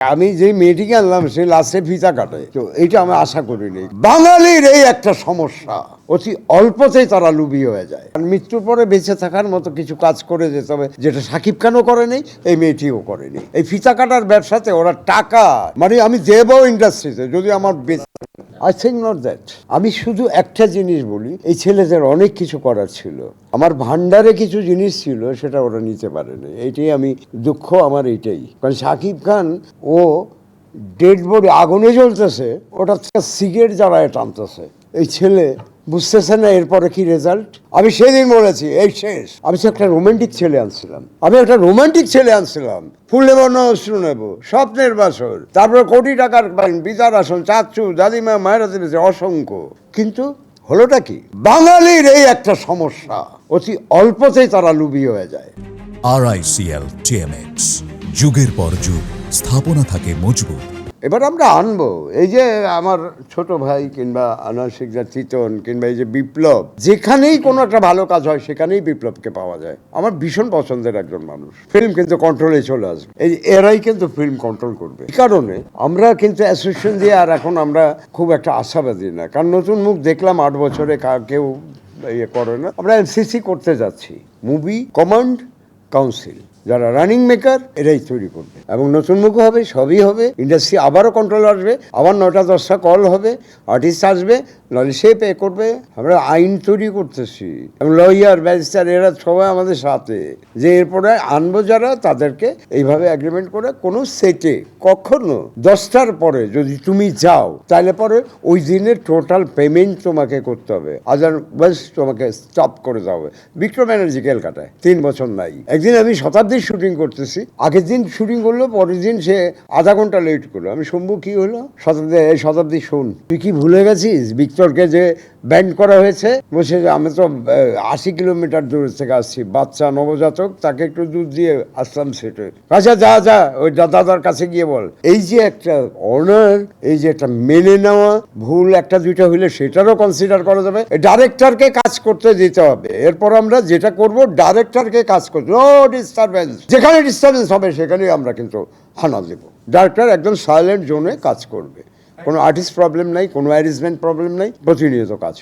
আমি যে মেয়েটিকে আনলাম সে লাস্টে ফিতা কাটে, তো এইটা আমি আশা করিনি। বাঙালির এই একটা সমস্যা, অতি অল্পতেই তারা লুবি হয়ে যায়। মৃত্যুর পরে বেঁচে থাকার মতো কিছু কাজ করে যেতে হবে, যেটা সাকিব খানও করেনি, এই মেয়েটিও করেনি। এই ফিতা কাটার ব্যবসাতে ওরা টাকা, মানে আমি দেবো ইন্ডাস্ট্রিতে যদি আমার আই থিঙ্ক নট দ্যাট। আমি শুধু একটা জিনিস বলি, এই ছেলেদের অনেক কিছু করার ছিল, আমার ভান্ডারে কিছু জিনিস ছিল সেটা ওরা নিতে পারেনি। এইটাই আমি দুঃখ আমার, এইটাই। কারণ শাকিব খান ও ডেড বডি আগুনে জ্বলতেছে, ওটা সিগারেট জ্বালায় টানতেছে। এই ছেলে বুঝতেছে না এরপরে কি রেজাল্ট। আমি সেদিন বলেছি এই শেষ। আমি তো একটা রোমান্টিক ছেলে আনছিলাম, ফুল নেবো না অশ্রু নেবো, স্বপ্নের বাসর, তারপরে কোটি টাকার বিচার আসন, চাচু দাদিমা মায়েরা দিয়েছে অসংখ্য। কিন্তু হলোটা কি? বাঙালির এই একটা সমস্যা, অতি অল্পতেই তারা লুবি হয়ে যায়। RICL TMX, যুগের পর যুগ স্থাপনা থাকে মজবুত। এবার আমরা আনবো এই যে আমার ছোট ভাই কিংবা আনাসিক চিতন কিংবা এই যে বিপ্লব, যেখানেই কোনো একটা ভালো কাজ হয় সেখানেই বিপ্লবকে পাওয়া যায়। আমার ভীষণ পছন্দের একজন মানুষ। ফিল্ম কিন্তু কন্ট্রোলে চলে আসবে, এই এরাই কিন্তু ফিল্ম কন্ট্রোল করবে। এই কারণে আমরা কিন্তু অ্যাসোসিয়েশন দিয়ে আর এখন আমরা খুব একটা আশাবাদী না, কারণ নতুন মুখ দেখলাম 8 বছরে কেউ ইয়ে করে না। আমরা MCC করতে যাচ্ছি, মুভি কমান্ড কাউন্সিল, যারা রানিং মেকার এরাই তৈরি করবে, এবং নতুন মুখ হবে, সবই হবে। ইন্ডাস্ট্রি আবারও কন্ট্রোল আসবে, আবার 9টা-10টা কল হবে, আর্টিস্ট আসবে, নাহলে সে পে করবে। আমরা আইন তৈরি করতেছি, এবং লয়ার ব্যারিস্টার এরা সবাই আমাদের সাথে, যে এরপরে আনবো যারা তাদেরকে এইভাবে অ্যাগ্রিমেন্ট করে কোনো সেটে কখনো 10টার পরে যদি তুমি যাও, তাহলে পরে ওই দিনের টোটাল পেমেন্ট তোমাকে করতে হবে, আদারওয়াইজ তোমাকে স্টপ করে দেওয়া হবে। বিক্রম ব্যানার্জি ক্যালকাটায় 3 বছর নাই। একদিন আমি শতাব্দীর শুটিং করতেছি, আগের দিন শুটিং করলো, পরের দিন সে আধা ঘন্টা লেট করলো। আমি শম্ভু কি হলো? শতাব্দী শোন, তুই কি ভুলে গেছিস ভিক্টরকে যে ব্যান্ড করা হয়েছে? বলছে যে আমি তো 80 কিলোমিটার দূর থেকে আসছি, বাচ্চা নবজাতক, তাকে একটু দুধ দিয়ে আসলাম সেটে। আচ্ছা যা ওই দাদার কাছে গিয়ে বল। এই যে একটা অনার, এই যে একটা মেনে নেওয়া, ভুল একটা দুইটা হইলে সেটারও কনসিডার করা যাবে। ডাইরেক্টরকে কাজ করতে দিতে হবে। এরপর আমরা যেটা করব, ডাইরেক্টরকে কাজ করতে, নো ডিস্টারবেন্স, যেখানে ডিস্টারবেন্স হবে সেখানেই আমরা কিন্তু হানা দেব। ডাইরেক্টর একদম সাইলেন্ট জোনে কাজ করবে, কোনো আর্টিস্ট প্রবলেম নাই, কোনো অ্যারেঞ্জমেন্ট প্রবলেম নাই, প্রতিনিয়ত কাজ।